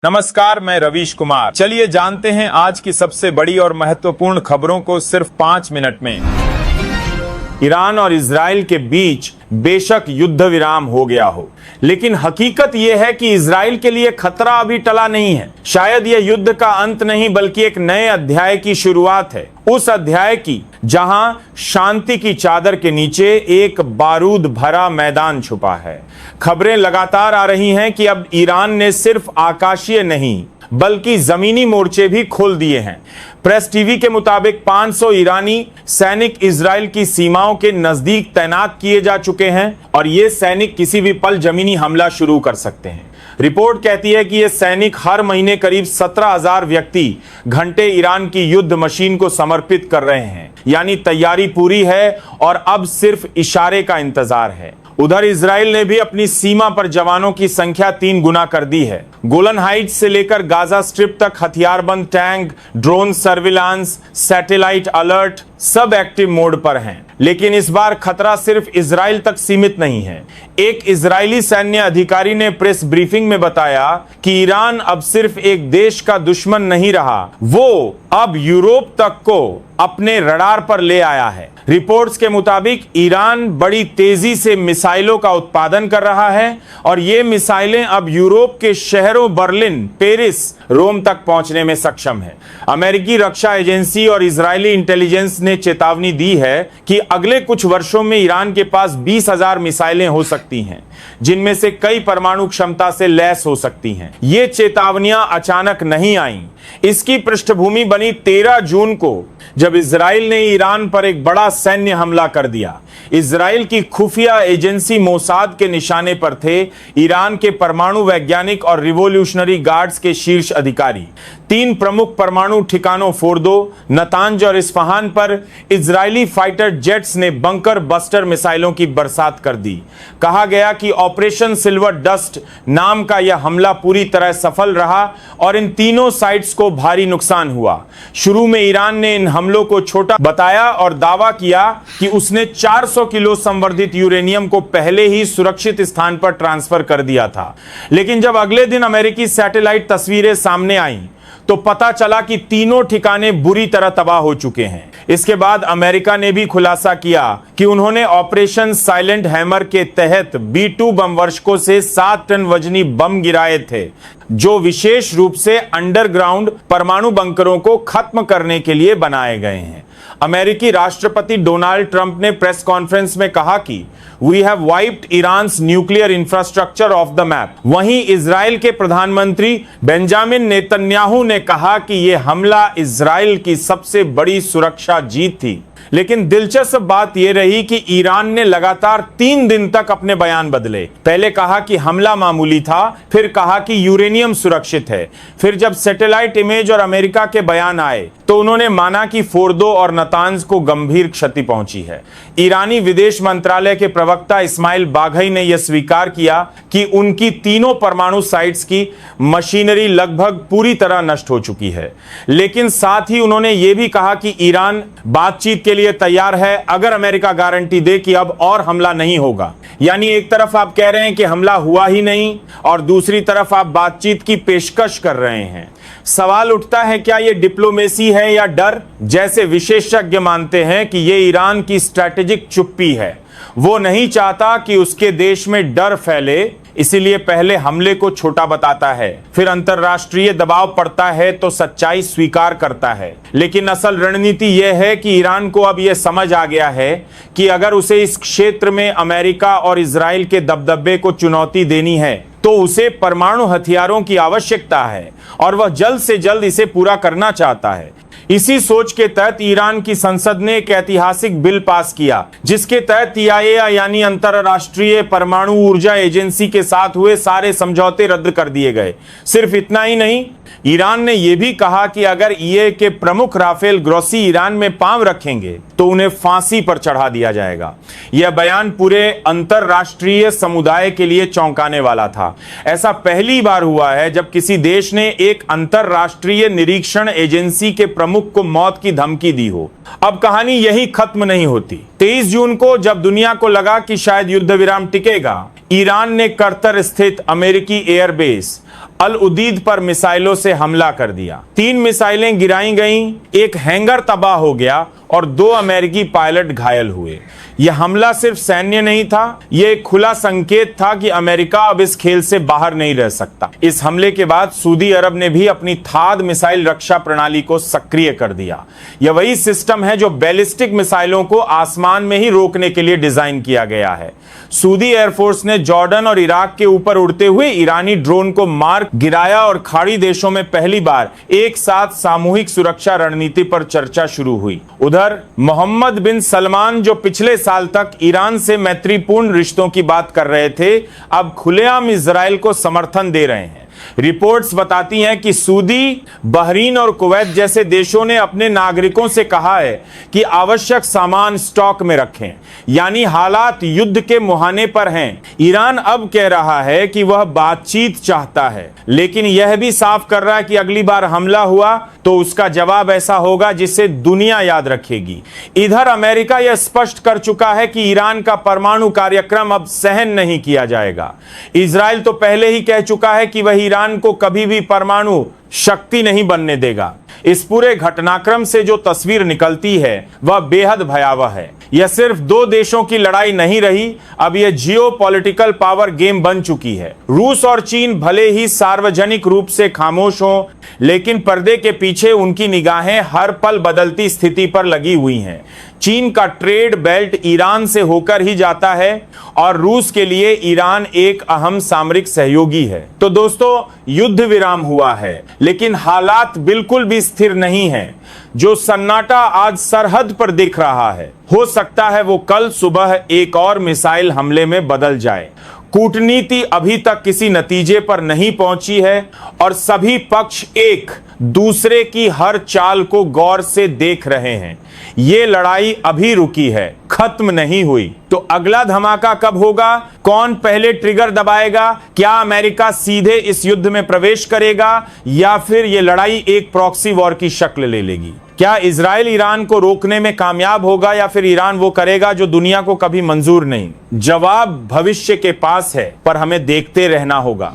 नमस्कार, मैं रवीश कुमार। चलिए जानते हैं आज की सबसे बड़ी और महत्वपूर्ण खबरों को सिर्फ 5 मिनट में। ईरान और इजराइल के बीच बेशक युद्ध विराम हो गया हो, लेकिन हकीकत यह है कि इजराइल के लिए खतरा अभी टला नहीं है। शायद यह युद्ध का अंत नहीं बल्कि एक नए अध्याय की शुरुआत है, उस अध्याय की जहां शांति की चादर के नीचे एक बारूद भरा मैदान छुपा है। खबरें लगातार आ रही हैं कि अब ईरान ने सिर्फ आकाशीय नहीं बल्कि जमीनी मोर्चे भी खोल दिए हैं। प्रेस टीवी के मुताबिक 500 ईरानी सैनिक इजराइल की सीमाओं के नजदीक तैनात किए जा चुके हैं और ये सैनिक किसी भी पल जमीनी हमला शुरू कर सकते हैं। रिपोर्ट कहती है कि ये सैनिक हर महीने करीब 17,000 व्यक्ति घंटे ईरान की युद्ध मशीन को समर्पित कर रहे हैं, यानी तैयारी पूरी है और अब सिर्फ इशारे का इंतजार है। उधर इजराइल ने भी अपनी सीमा पर जवानों की संख्या 3 गुना कर दी है। गोलन हाइट्स से लेकर गाजा स्ट्रिप तक हथियारबंद tank, drone surveillance, satellite alert सब एक्टिव मोड पर हैं। लेकिन इस बार खतरा सिर्फ इजराइल तक सीमित नहीं है। एक इजरायली सैन्य अधिकारी ने प्रेस ब्रीफिंग में बताया कि ईरान अब सिर्फ एक देश का दुश्मन नहीं रहा, वो अब यूरोप तक को अपने रडार पर ले आया है। रिपोर्ट्स के मुताबिक ईरान बड़ी तेजी से मिसाइलों का उत्पादन कर रहा है और ये मिसाइलें अब यूरोप के शहरों बर्लिन, पेरिस, रोम तक पहुंचने में सक्षम है। अमेरिकी रक्षा एजेंसी और इजरायली इंटेलिजेंस ने चेतावनी दी है कि अगले कुछ वर्षों में ईरान के पास 20,000 मिसाइलें हो सकती हैं, जिनमें से कई परमाणु क्षमता से लैस हो सकती हैं। ये चेतावनियां अचानक नहीं आईं। इसकी पृष्ठभूमि बनी 13 जून को, जब इजराइल ने ईरान पर एक बड़ा सैन्य हमला कर दिया। इजराइल की खुफिया एजेंसी मोसाद के निशाने पर थे ईरान के परमाणु वैज्ञानिक और रिवोल्यूशनरी गार्ड्स के शीर्ष अधिकारी। 3 प्रमुख परमाणु ठिकानों फोर्दो, नतांज और इस्फहान पर इजरायली फाइटर जेट्स ने बंकर बस्टर मिसाइलों की बरसात कर दी। कहा गया कि ऑपरेशन सिल्वर डस्ट नाम का यह हमला पूरी तरह सफल रहा और इन तीनों साइट्स को भारी नुकसान हुआ। शुरू में ईरान ने इन हमलों को छोटा बताया और दावा किया कि उसने 400 किलो संवर्धित यूरेनियम को पहले ही सुरक्षित स्थान पर ट्रांसफर कर दिया था। लेकिन जब अगले दिन अमेरिकी सैटेलाइट तस्वीरें सामने आईं तो पता चला कि तीनों ठिकाने बुरी तरह तबाह हो चुके हैं। इसके बाद अमेरिका ने भी खुलासा किया कि उन्होंने ऑपरेशन साइलेंट हैमर के तहत B-2 बम वर्षकों से 7 टन वजनी बम गिराए थे, जो विशेष रूप से अंडरग्राउंड परमाणु बंकरों को खत्म करने के लिए बनाए गए हैं। अमेरिकी राष्ट्रपति डोनाल्ड ट्रंप ने प्रेस कॉन्फ्रेंस में कहा कि we have wiped Iran's nuclear infrastructure off the map. वहीं इजराइल के प्रधानमंत्री बेंजामिन नेतन्याहू ने कहा कि यह हमला इजराइल की सबसे बड़ी सुरक्षा जीत थी। लेकिन दिलचस्प बात यह रही कि ईरान ने लगातार 3 दिन तक अपने बयान बदले। पहले कहा कि हमला मामूली था, फिर कहा कि यूरेनियम सुरक्षित है। फिर जब सैटेलाइट इमेज और अमेरिका के बयान आए तो उन्होंने माना कि फोर्दो और नतांज को गंभीर क्षति पहुंची है। ईरानी विदेश मंत्रालय के प्रवक्ता इस्माइल बाघई ने यह स्वीकार किया कि उनकी तीनों परमाणु साइट्स की मशीनरी लगभग पूरी तरह नष्ट हो चुकी है। लेकिन साथ ही उन्होंने यह भी कहा कि ईरान बातचीत के लिए तैयार है अगर अमेरिका गारंटी दे कि अब और हमला नहीं होगा। यानी एक तरफ आप कह रहे हैं कि हमला हुआ ही नहीं और दूसरी तरफ आप बातचीत की पेशकश कर रहे हैं। सवाल उठता है, क्या यह डिप्लोमेसी है या डर? जैसे विशेषज्ञ मानते हैं कि यह ईरान की स्ट्रैटेजिक चुप्पी है। वो नहीं चाहता कि उसके देश में डर फैले, इसीलिए पहले हमले को छोटा बताता है, फिर अंतरराष्ट्रीय दबाव पड़ता है तो सच्चाई स्वीकार करता है। लेकिन असल रणनीति यह है कि ईरान को अब यह समझ आ गया है कि अगर उसे इस क्षेत्र में अमेरिका और इजराइल के दबदबे को चुनौती देनी है तो उसे परमाणु हथियारों की आवश्यकता है और वह जल्द से जल्द इसे पूरा करना चाहता है। इसी सोच के तहत ईरान की संसद ने एक ऐतिहासिक बिल पास किया, जिसके तहत IAEA यानी अंतरराष्ट्रीय परमाणु ऊर्जा एजेंसी के साथ हुए सारे समझौते रद्द कर दिए गए। सिर्फ इतना ही नहीं, ईरान ने यह भी कहा कि अगर IAEA के प्रमुख राफेल ग्रोसी ईरान में पांव रखेंगे तो उन्हें फांसी पर चढ़ा दिया जाएगा। यह बयान पूरे अंतरराष्ट्रीय समुदाय के लिए चौंकाने वाला था। ऐसा पहली बार हुआ है जब किसी देश ने एक अंतरराष्ट्रीय निरीक्षण एजेंसी के प्रमुख को मौत की धमकी दी हो। अब कहानी यही खत्म नहीं होती। 23 जून को जब दुनिया को लगा कि शायद युद्ध विराम टिकेगा, ईरान ने करतर स्थित अमेरिकी एयरबेस अल उदीद पर मिसाइलों से हमला कर दिया। 3 मिसाइलें गिराई गईं, एक हैंगर तबाह हो गया और 2 अमेरिकी पायलट घायल हुए। यह हमला सिर्फ सैन्य नहीं था, यह एक खुला संकेत था कि अमेरिका अब इस खेल से बाहर नहीं रह सकता। इस हमले के बाद सऊदी अरब ने भी अपनी थाद मिसाइल रक्षा प्रणाली को सक्रिय कर दिया। यह वही सिस्टम है जो बैलिस्टिक मिसाइलों को आसमान में ही रोकने के लिए डिजाइन किया गया है। सऊदी एयरफोर्स ने जॉर्डन और इराक के ऊपर उड़ते हुए ईरानी ड्रोन को मार गिराया और खाड़ी देशों में पहली बार एक साथ सामूहिक सुरक्षा रणनीति पर चर्चा शुरू हुई। उधर मोहम्मद बिन सलमान, जो पिछले साल तक ईरान से मैत्रीपूर्ण रिश्तों की बात कर रहे थे, अब खुलेआम इजराइल को समर्थन दे रहे हैं। रिपोर्ट्स बताती हैं कि सऊदी, बहरीन और कुवैत जैसे देशों ने अपने नागरिकों से कहा है कि आवश्यक सामान स्टॉक में रखें, यानी हालात युद्ध के मुहाने पर हैं। ईरान अब कह रहा है कि वह बातचीत चाहता है, लेकिन यह भी साफ कर रहा है कि अगली बार हमला हुआ तो उसका जवाब ऐसा होगा जिसे दुनिया याद रखेगी। इधर अमेरिका यह स्पष्ट कर चुका है कि ईरान का परमाणु कार्यक्रम अब सहन नहीं किया जाएगा। इजराइल तो पहले ही कह चुका है कि वह ईरान को कभी भी परमाणु शक्ति नहीं बनने देगा। इस पूरे घटनाक्रम से जो तस्वीर निकलती है वह बेहद भयावह है। यह सिर्फ 2 देशों की लड़ाई नहीं रही, अब यह जियोपॉलिटिकल पावर गेम बन चुकी है। रूस और चीन भले ही सार्वजनिक रूप से खामोश हों, लेकिन पर्दे के पीछे उनकी निगाहें हर पल बदलती स्थिति पर लगी हुई हैं। चीन का ट्रेड बेल्ट ईरान से होकर ही जाता है और रूस के लिए ईरान एक अहम सामरिक सहयोगी है। तो दोस्तों, युद्ध विराम हुआ है, लेकिन हालात बिल्कुल भी स्थिर नहीं है। जो सन्नाटा आज सरहद पर दिख रहा है, हो सकता है वो कल सुबह एक और मिसाइल हमले में बदल जाए। कूटनीति अभी तक किसी नतीजे पर नहीं पहुंची है और सभी पक्ष एक दूसरे की हर चाल को गौर से देख रहे हैं। ये लड़ाई अभी रुकी है, खत्म नहीं हुई। तो अगला धमाका कब होगा? कौन पहले ट्रिगर दबाएगा? क्या अमेरिका सीधे इस युद्ध में प्रवेश करेगा या फिर यह लड़ाई एक प्रॉक्सी वॉर की शक्ल ले लेगी? क्या इजराइल ईरान को रोकने में कामयाब होगा या फिर ईरान वो करेगा जो दुनिया को कभी मंजूर नहीं? जवाब भविष्य के पास है, पर हमें देखते रहना होगा।